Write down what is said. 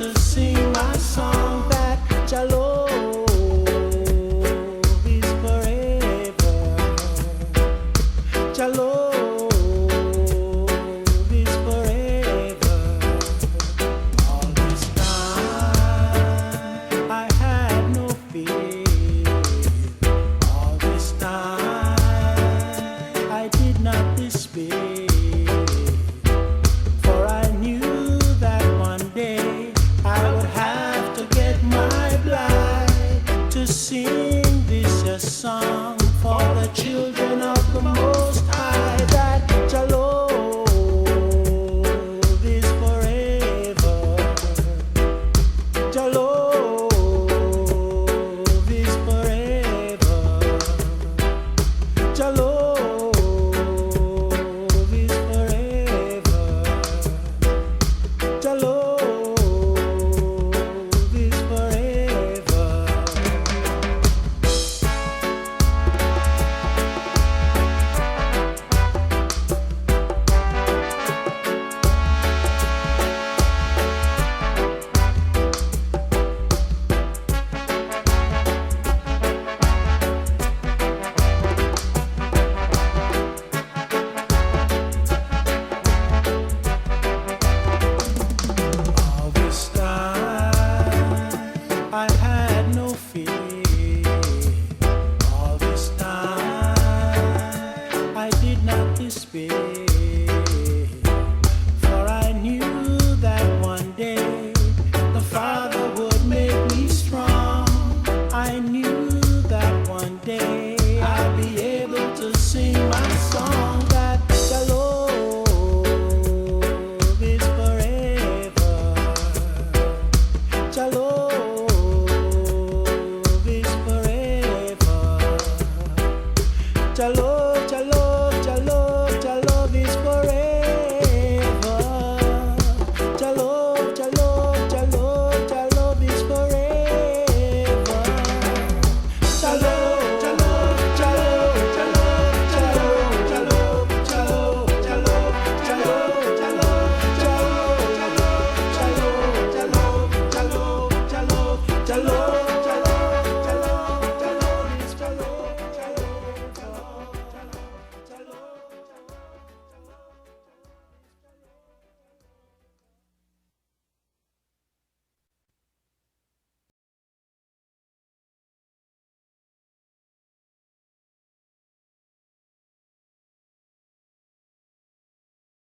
to sing my song that Jah love is forever. Jah love is forever. All this time I had no fear. All this time I did not despair. For I knew that one day I would have to get my bride to sing this a song for the children.